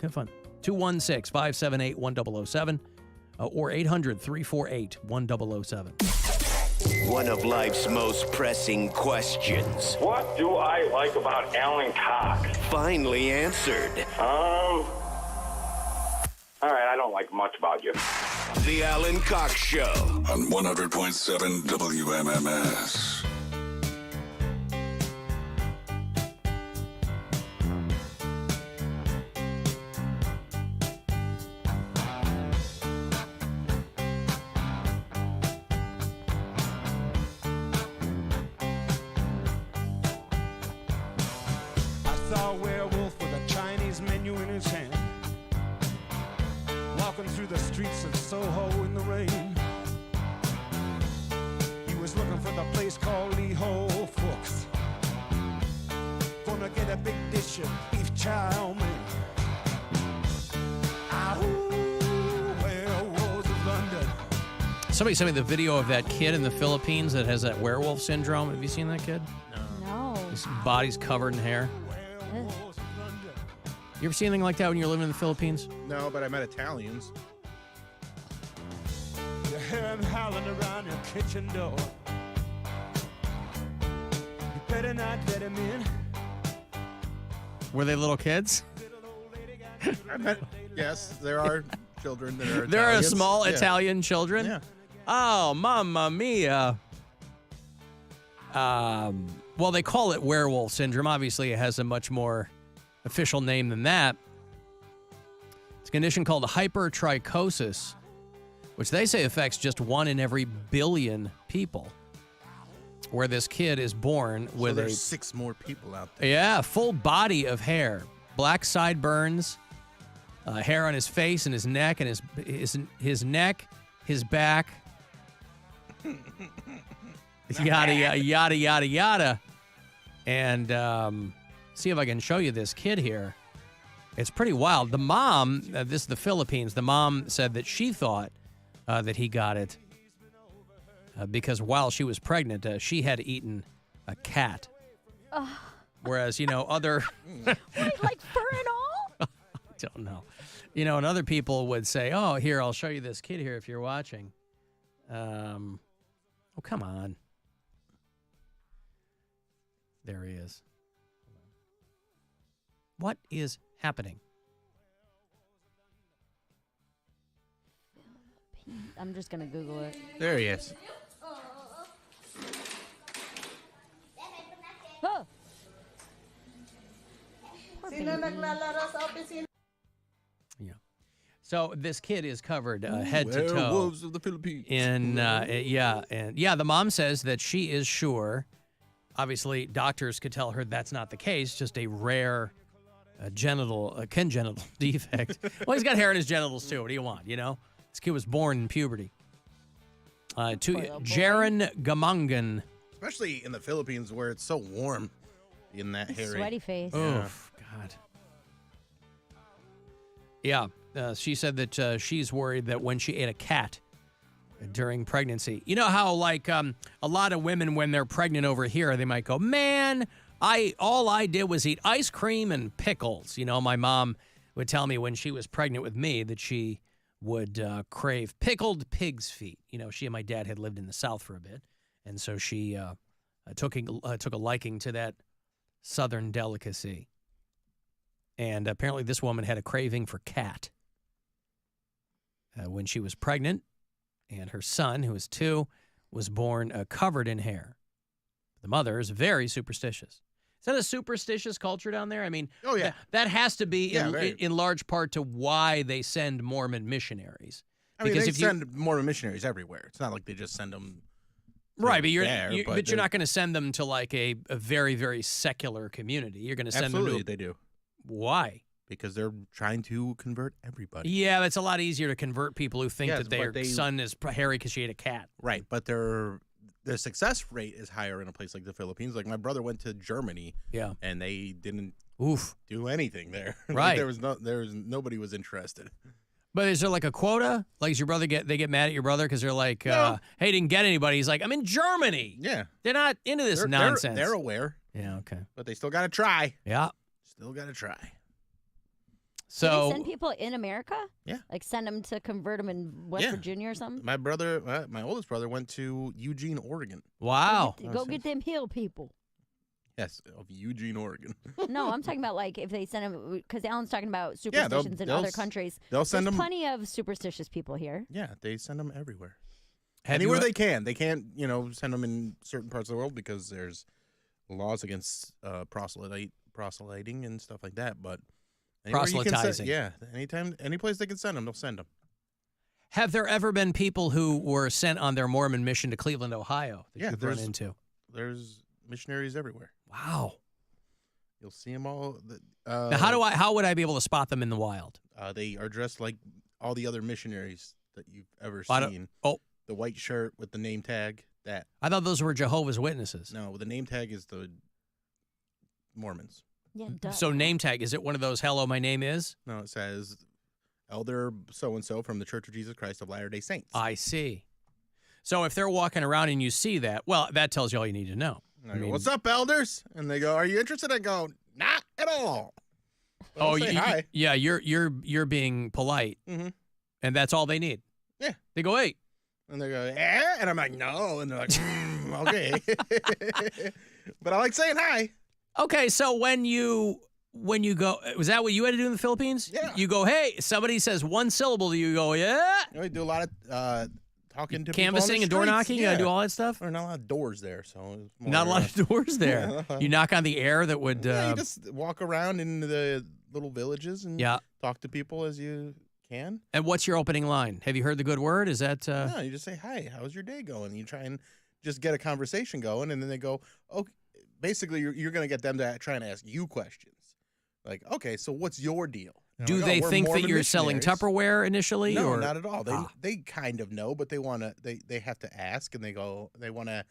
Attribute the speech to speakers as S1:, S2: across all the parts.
S1: kind of fun. 216-578-1007 or 800-348-1007.
S2: One of life's most pressing questions.
S3: What do I like about Alan Cox?
S2: Finally answered.
S3: All right, I don't like much about you.
S2: The Alan Cox Show.
S4: On 100.7 WMMS.
S5: Saw a werewolf with a Chinese menu in his hand, walking through the streets of Soho in the rain. He was looking for the place called Lee Ho Fooks, gonna get a big dish of beef chow mein. Werewolves of London.
S1: Somebody sent me the video of that kid in the Philippines that has that werewolf syndrome. Have you seen that kid?
S6: No.
S1: His body's covered in hair. You ever see anything like that when you're living in the Philippines?
S7: No, but I met Italians.
S5: You hear him howling around your kitchen door. You better not let him in.
S1: Were they little kids?
S7: I met, yes, there are children that are
S1: There are
S7: Italians.
S1: small
S7: Yeah.
S1: Italian children?
S7: Yeah.
S1: Oh, mamma mia. Well, they call it werewolf syndrome. Obviously, it has a much more official name than that. It's a condition called hypertrichosis, which they say affects just 1 in every billion people, where this kid is born
S7: So
S1: with
S7: there's 6 more people out there.
S1: Yeah, full body of hair, black sideburns, hair on his face and his neck and his neck, his back, yada yada yada yada. And see if I can show you this kid here. It's pretty wild. The mom, this is the Philippines. The mom said that she thought that he got it because while she was pregnant, she had eaten a cat. Whereas, other...
S6: Wait, like fur and all?
S1: I don't know. And other people would say, oh, here, I'll show you this kid here if you're watching. Oh, come on. There he is. What is happening?
S6: I'm just going to Google it.
S7: There he is.
S6: Oh.
S1: Yeah. So this kid is covered head to toe.
S7: Werewolves of the Philippines.
S1: The mom says that she is sure. Obviously, doctors could tell her that's not the case, just a rare congenital defect. Well, he's got hair in his genitals, too. What do you want, This kid was born in puberty. Jaron Gamangan.
S7: Especially in the Philippines where it's so warm in that hairy.
S6: Sweaty face.
S1: Oof, God. Yeah, she said that she's worried that when she ate a cat during pregnancy. You know how, a lot of women, when they're pregnant over here, they might go, man, all I did was eat ice cream and pickles. My mom would tell me when she was pregnant with me that she would crave pickled pig's feet. She and my dad had lived in the South for a bit, and so she took a liking to that Southern delicacy. And apparently this woman had a craving for cat when she was pregnant, and her son, who was 2, was born covered in hair. The mother is very superstitious. Is that a superstitious culture down there? I mean,
S7: oh, yeah.
S1: That has to be in large part to why they send Mormon missionaries.
S7: I mean, they send Mormon missionaries everywhere. It's not like they just send them.
S1: Right, but you're not going to send them to a very, very secular community. You're going to send them to...
S7: Absolutely, they do.
S1: Why?
S7: Because they're trying to convert everybody.
S1: Yeah, it's a lot easier to convert people who think that their son is hairy because she ate a cat.
S7: Right, but their success rate is higher in a place like the Philippines. Like my brother went to Germany, and they didn't do anything there.
S1: Right,
S7: nobody was interested.
S1: But is there a quota? Does your brother they get mad at your brother because they're like,
S7: no.
S1: hey, didn't get anybody? He's like, I'm in Germany.
S7: Yeah,
S1: they're not into this nonsense.
S7: They're aware.
S1: Yeah, okay,
S7: but they still got to try.
S1: Yeah,
S7: still got to try.
S1: So
S6: Do they send people in America?
S7: Yeah.
S6: Like send them to convert them in West Virginia or something?
S7: My oldest brother went to Eugene, Oregon.
S1: Wow.
S6: Go get them hill people.
S7: Yes, of Eugene, Oregon.
S6: No, I'm talking about like if they send them, because Alan's talking about superstitions in
S7: they'll
S6: other countries.
S7: They'll send
S6: There's
S7: them.
S6: plenty of superstitious people here.
S7: Yeah, they send them everywhere.
S1: Have
S7: Anywhere
S1: you-
S7: they can. They can't, send them in certain parts of the world because there's laws against proselyting and stuff like that. But anywhere you can
S1: Proselytizing.
S7: any place they can send them, they'll send them.
S1: Have there ever been people who were sent on their Mormon mission to Cleveland, Ohio that you've run into?
S7: There's missionaries everywhere.
S1: Wow.
S7: You'll see them all.
S1: Now, how would I be able to spot them in the wild?
S7: They are dressed like all the other missionaries that you've ever
S1: I don't-
S7: seen.
S1: oh.
S7: The white shirt with the name tag. That.
S1: I thought those were Jehovah's Witnesses.
S7: No, the name tag is the Mormons.
S6: Yeah, duh.
S1: So name tag, is it one of those, hello, my name is?
S7: No, it says Elder so-and-so from the Church of Jesus Christ of Latter-day Saints.
S1: I see. So if they're walking around and you see that, well, that tells you all you need to know.
S7: And I go, what's up, elders? And they go, are you interested? I go, not at all. But I'll say hi.
S1: Yeah, you're being polite,
S7: Mhm.
S1: and that's all they need.
S7: Yeah.
S1: They go, hey.
S7: And they go, eh? And I'm like, no. And they're like, okay. But I like saying hi.
S1: Okay, so when you go, was that what you had to do in the Philippines?
S7: Yeah.
S1: You go, hey, somebody says one syllable to you, go, yeah.
S7: We do a lot of talking to
S1: Canvassing
S7: people
S1: and door knocking, you gotta do all that stuff?
S7: There's not a lot of doors there, so it's more,
S1: Not a lot of doors there. You knock on the air that would.
S7: yeah, you just walk around in the little villages and talk to people as you can.
S1: And what's your opening line? Have you heard the good word? Is that?
S7: No, you just say, hi, how's your day going? You try and just get a conversation going, and then they go, okay. Basically, you're going to get them to try and ask you questions. Like, okay, so what's your deal? And
S1: Do
S7: I'm like,
S1: they
S7: we're
S1: think that
S7: Mormon
S1: you're selling
S7: missionaries.
S1: Tupperware initially?
S7: No,
S1: or?
S7: not at all. They kind of know, but they want to. They have to ask, and they want to,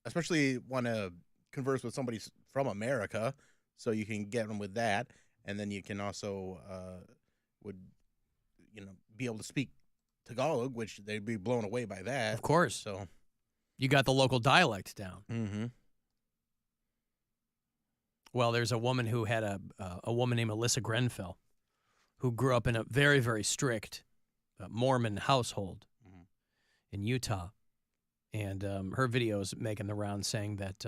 S7: especially want to converse with somebody from America, so you can get them with that, and then you can also be able to speak Tagalog, which they'd be blown away by that.
S1: Of course.
S7: So
S1: You got the local dialect down.
S7: Mm-hmm.
S1: Well, there's a woman who had a woman named Alyssa Grenfell who grew up in a very, very strict Mormon household in Utah. And her videos making the round saying that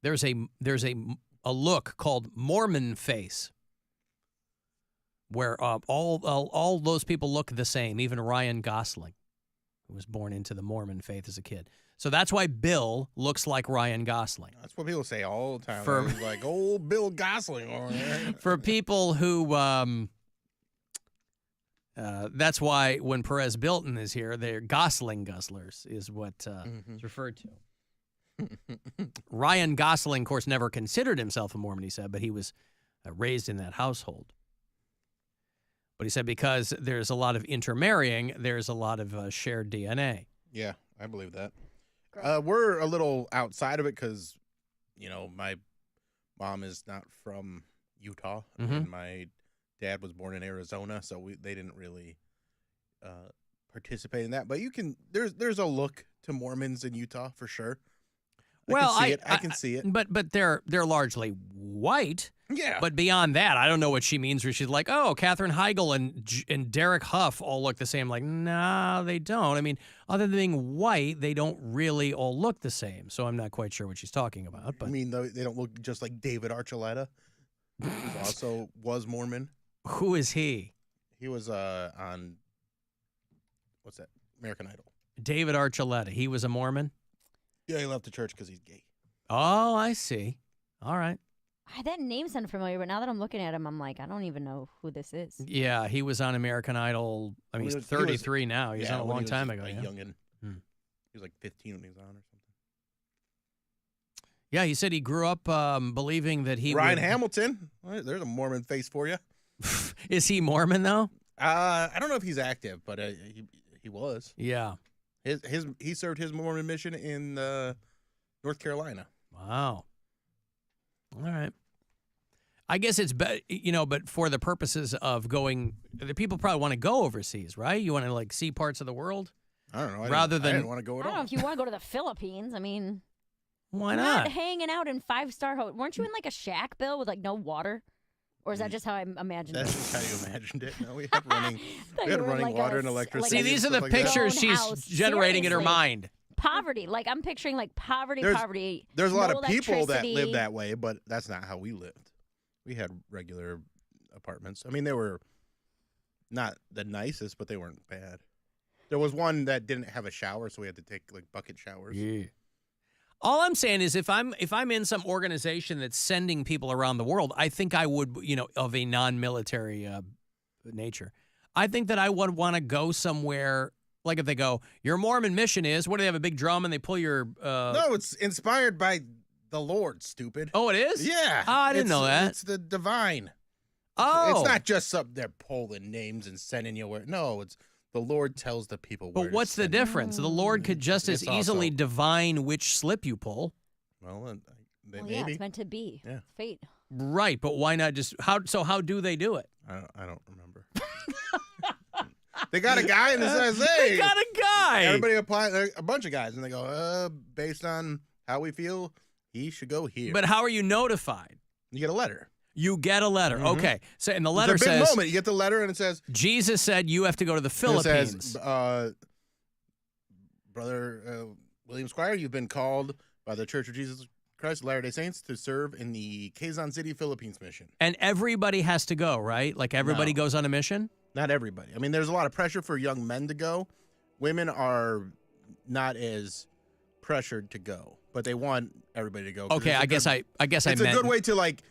S1: there's a look called Mormon face where all those people look the same, even Ryan Gosling, who was born into the Mormon faith as a kid. So that's why Bill looks like Ryan Gosling.
S7: That's what people say all the time.
S1: For-
S7: It's like, old Bill Gosling over there.
S1: For people who, that's why when Perez Bilton is here, they're Gosling guzzlers is what is referred to. Ryan Gosling, of course, never considered himself a Mormon, he said, but he was raised in that household. But he said because there's a lot of intermarrying, there's a lot of shared DNA.
S7: Yeah, I believe that. We're a little outside of it because, my mom is not from Utah, and my dad was born in Arizona, so they didn't really participate in that. But there's a look to Mormons in Utah for sure. I can see it.
S1: But they're largely white.
S7: Yeah.
S1: But beyond that, I don't know what she means where she's like, oh, Katherine Heigl and Derek Huff all look the same. Like, no, they don't. I mean, other than being white, they don't really all look the same. So I'm not quite sure what she's talking about. But
S7: I mean, they don't look just like David Archuleta, who also was Mormon.
S1: Who is he?
S7: He was on, what's that, American Idol.
S1: David Archuleta. He was a Mormon?
S7: Yeah, he left the church because he's gay.
S1: Oh, I see. All right.
S6: That name sounded familiar, but now that I'm looking at him, I'm like, I don't even know who this is.
S1: Yeah, he was on American Idol. I mean, he's 33 now. He was on a long time ago.
S7: Like
S1: Yeah.
S7: youngin'. He was like 15 when he was on or something.
S1: Yeah, he said he grew up believing that he
S7: Ryan
S1: would...
S7: Hamilton. Well, there's a Mormon face for you.
S1: Is he Mormon, though?
S7: I don't know if he's active, but he was.
S1: Yeah.
S7: He served his Mormon mission in North Carolina.
S1: Wow. All right. I guess it's but for the purposes of going, the people probably want to go overseas, right? You want to like see parts of the world.
S7: I don't know.
S1: I
S7: I didn't want to go
S6: I
S7: at
S6: don't know
S7: all.
S6: if you want to go to the Philippines. I mean,
S1: Why
S6: not
S1: not?
S6: hanging out in 5-star hotels. Weren't you in like a shack, Bill, with like no water? Or is that just how I imagined
S7: That's
S6: it?
S7: just how you imagined it. No, we had running,
S6: Thought
S7: we
S6: you
S7: had
S6: were
S7: running
S6: like
S7: water
S6: a
S7: and
S6: s-
S7: electricity.
S1: See,
S6: like
S1: these are
S7: and
S1: the
S7: stuff like that.
S1: pictures she's
S6: House.
S1: generating in her
S6: Seriously.
S1: mind.
S6: Poverty. Like I'm picturing like poverty.
S7: There's a lot
S6: no
S7: of people that
S6: electricity.
S7: live that way, but that's not how we lived. We had regular apartments. I mean, they were not the nicest, but they weren't bad. There was one that didn't have a shower, so we had to take like bucket showers.
S1: Yeah. All I'm saying is if I'm in some organization that's sending people around the world, I think I would, of a non-military nature. I think that I would want to go somewhere, like if they go, your Mormon mission is, what do they have, a big drum and they pull your...
S7: No, it's inspired by the Lord, stupid.
S1: Oh, it is?
S7: Yeah.
S1: Oh, I didn't know that.
S7: It's the divine.
S1: Oh.
S7: It's not just something they're pulling names and sending you where. No, it's the Lord tells the people where
S1: But
S7: to
S1: what's the
S7: send
S1: difference? The Lord could just as
S7: It's also-
S1: easily divine which slip you pull.
S7: Well,
S6: Well,
S7: maybe.
S6: yeah, it's meant to be.
S7: Yeah.
S6: It's fate.
S1: Right, but why not just... How do they do it?
S7: I don't remember. They got a guy and it says, hey.
S1: They got a guy.
S7: Everybody apply, a bunch of guys, and they go, based on how we feel, he should go here.
S1: But how are you notified?
S7: You get a letter.
S1: You get a letter.
S7: Mhm.
S1: Okay. So, and the letter
S7: It's a big
S1: says...
S7: moment. You get the letter, and it says...
S1: Jesus said you have to go to the Philippines.
S7: It says, Brother William Squire, you've been called by the Church of Jesus Christ of Latter-day Saints to serve in the Quezon City, Philippines mission.
S1: And everybody has to go, right? Like everybody
S7: No.
S1: goes on a mission?
S7: Not everybody. I mean, there's a lot of pressure for young men to go. Women are not as pressured to go, but they want everybody to go. 'cause
S1: Okay,
S7: it's a
S1: I guess
S7: good-
S1: I guess I
S7: It's
S1: meant...
S7: a good way to like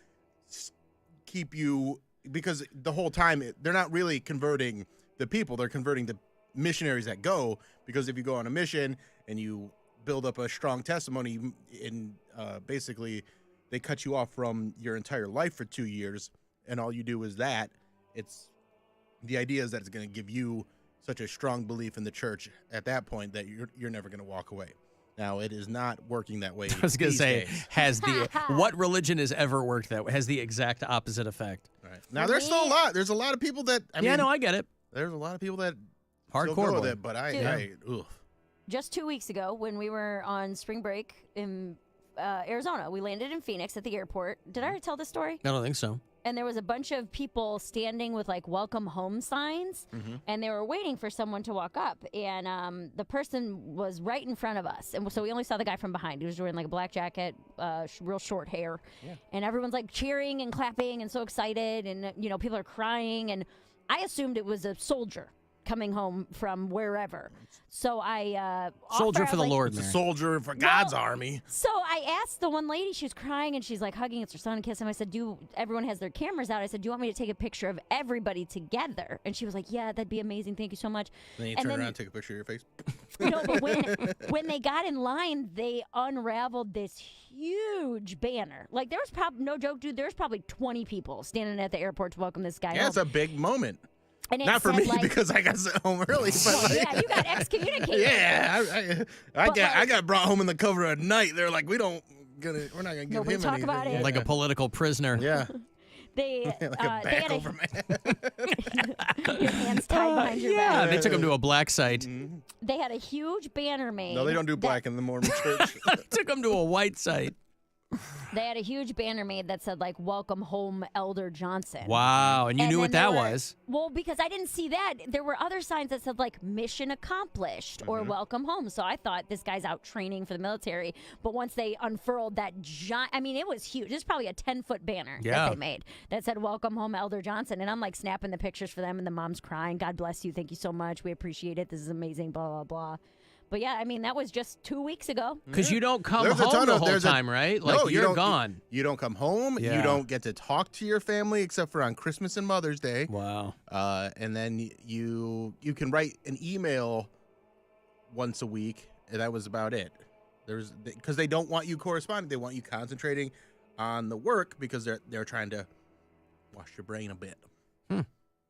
S7: keep you, because the whole time they're not really converting the people; they're converting the missionaries that go. Because if you go on a mission and you build up a strong testimony, and basically they cut you off from your entire life for 2 years, and all you do is that. The idea is that it's going to give you such a strong belief in the church at that point that you're never going to walk away. Now, it is not working that way.
S1: I was going to
S7: these
S1: say,
S7: days.
S1: what religion has ever worked that way? Has the exact opposite effect.
S7: Right. Now, there's still a lot. There's a lot of people that, I mean,
S1: I get it.
S7: there's a lot of people that
S1: Hardcore
S7: still go with
S1: boy.
S7: it, but
S6: Dude. Just 2 weeks ago, when we were on spring break in Arizona, we landed in Phoenix at the airport. Did I already tell this story?
S1: I don't think so.
S6: And there was a bunch of people standing with like welcome home signs, and they were waiting for someone to walk up. And the person was right in front of us. And so we only saw the guy from behind. He was wearing like a black jacket, real short hair. Yeah. And everyone's like cheering and clapping and so excited. And, people are crying. And I assumed it was a soldier coming home from wherever. So I
S1: Soldier for the Lord,
S7: It's a
S1: Mary.
S7: soldier for God's army.
S6: So I asked the one lady, she was crying and she's like hugging her son and kissing him. I said, everyone has their cameras out. I said, do you want me to take a picture of everybody together? And she was like, yeah, that'd be amazing. Thank you so much.
S7: Then you
S6: And
S7: turn
S6: then-
S7: around and take a picture of your face.
S6: But when they got in line, they unraveled this huge banner. Like there was probably, no joke, dude, there was probably 20 people standing at the airport to welcome this guy
S7: Yeah,
S6: home.
S7: it's a big moment.
S6: And it
S7: Not for
S6: said,
S7: me
S6: like,
S7: because I got sent home early. But
S6: well,
S7: like,
S6: yeah, you got excommunicated.
S7: yeah, I
S6: But,
S7: got I
S6: like-
S7: got brought home in the cover at night. They're like, we're not gonna give
S6: Nobody
S7: him
S6: talk
S7: anything.
S6: about it.
S1: Like a political prisoner.
S7: Yeah,
S6: They,
S7: like a
S6: they had
S7: back over man.
S6: your hands tied behind your
S1: Yeah,
S6: back.
S1: they took him to a black site.
S6: They had a huge banner made.
S7: No, they don't do black in the Mormon church.
S1: Took him to a white site.
S6: They had a huge banner made that said like "Welcome home, Elder Johnson."
S1: Wow, and you knew
S6: then
S1: what
S6: there
S1: that
S6: were-
S1: was.
S6: Well, because I didn't see that. There were other signs that said like "Mission accomplished" or "Welcome home." So I thought this guy's out training for the military. But once they unfurled that giant, I mean, it was huge. It was probably a 10-foot banner
S1: Yeah.
S6: that they made that said "Welcome home, Elder Johnson." And I'm like snapping the pictures for them, and the mom's crying. God bless you. Thank you so much. We appreciate it. This is amazing. Blah blah blah. But yeah, I mean, that was just 2 weeks ago.
S1: Because you don't come
S7: There's a
S1: home
S7: ton
S1: the
S7: of-
S1: whole
S7: there's a-
S1: time, right? Like
S7: No, you
S1: you're
S7: don't-
S1: gone.
S7: You don't come home.
S1: Yeah.
S7: You don't get to talk to your family except for on Christmas and Mother's Day.
S1: Wow.
S7: And then you can write an email once a week, and that was about it. Because they don't want you corresponding. They want you concentrating on the work because they're trying to wash your brain a bit.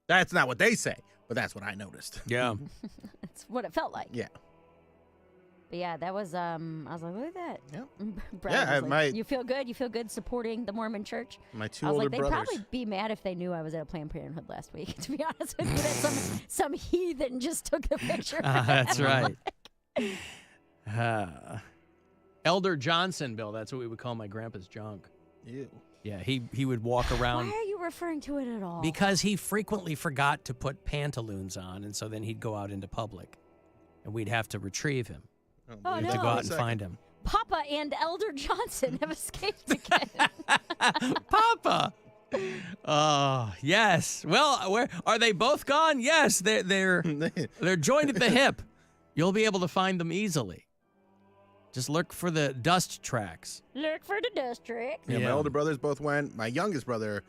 S7: That's not what they say, but that's what I noticed.
S1: Yeah.
S6: That's what it felt like.
S7: Yeah.
S6: But yeah, that was I was like, look at that.
S7: Yep.
S6: Brad
S7: Yeah,
S6: was like, you feel good? You feel good supporting the Mormon church?
S7: My two
S6: I was
S7: older
S6: like, they'd
S7: brothers.
S6: probably be mad if they knew I was at a Planned Parenthood last week, to be honest with you, that some heathen just took the picture.
S1: That's right. Elder Johnson, Bill. That's what we would call my grandpa's junk.
S7: Ew.
S1: Yeah, he would walk around.
S6: Why are you referring to it at all?
S1: Because he frequently forgot to put pantaloons on, and so then he'd go out into public, and we'd have to retrieve him.
S6: Oh,
S1: We'd
S6: no.
S1: have to go out and find him.
S6: Papa and Elder Johnson have escaped again.
S1: Papa. Oh, yes. Well, where are they both gone? Yes, they're joined at the hip. You'll be able to find them easily. Just look for the dust tracks.
S6: Look for the dust tracks.
S7: Yeah, my older brothers both went. My youngest brother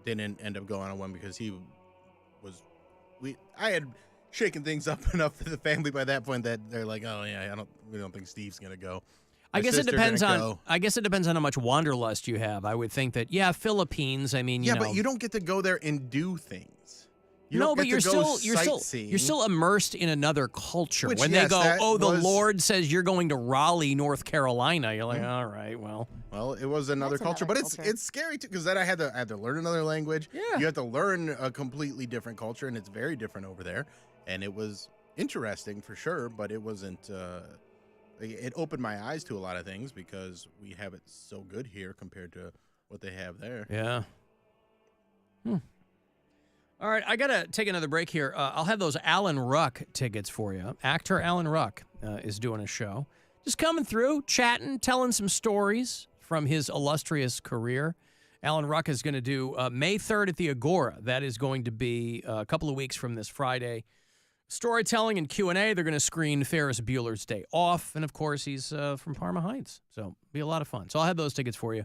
S7: didn't end up going on one because he was. I had shaken things up enough for the family by that point that they're like, oh yeah, we don't think Steve's gonna go.
S1: I
S7: My
S1: guess it
S7: sister
S1: depends
S7: didn't
S1: on.
S7: go.
S1: I guess it depends on how much wanderlust you have. I would think that Philippines. I mean,
S7: Yeah,
S1: you know,
S7: but you don't get to go there and do things. You
S1: no,
S7: don't
S1: but
S7: get
S1: you're
S7: to go
S1: still
S7: sightseeing.
S1: immersed in another culture.
S7: Which,
S1: when
S7: yes,
S1: they go,
S7: that
S1: oh, the
S7: was-
S1: Lord says you're going to Raleigh, North Carolina. You're like, all right, well.
S7: Well, it was another
S6: That's
S7: culture,
S6: another
S7: but
S6: culture.
S7: it's scary too because then I had to learn another language.
S1: Yeah.
S7: You have to learn a completely different culture, and it's very different over there. And it was interesting for sure, but it wasn't. It opened my eyes to a lot of things because we have it so good here compared to what they have there.
S1: Yeah. All right, I got to take another break here. I'll have those Alan Ruck tickets for you. Actor Alan Ruck is doing a show. Just coming through, chatting, telling some stories from his illustrious career. Alan Ruck is going to do May 3rd at the Agora. That is going to be a couple of weeks from this Friday. Storytelling and Q&A. They're going to screen Ferris Bueller's Day Off. And, of course, he's from Parma Heights. So it'll be a lot of fun. So I'll have those tickets for you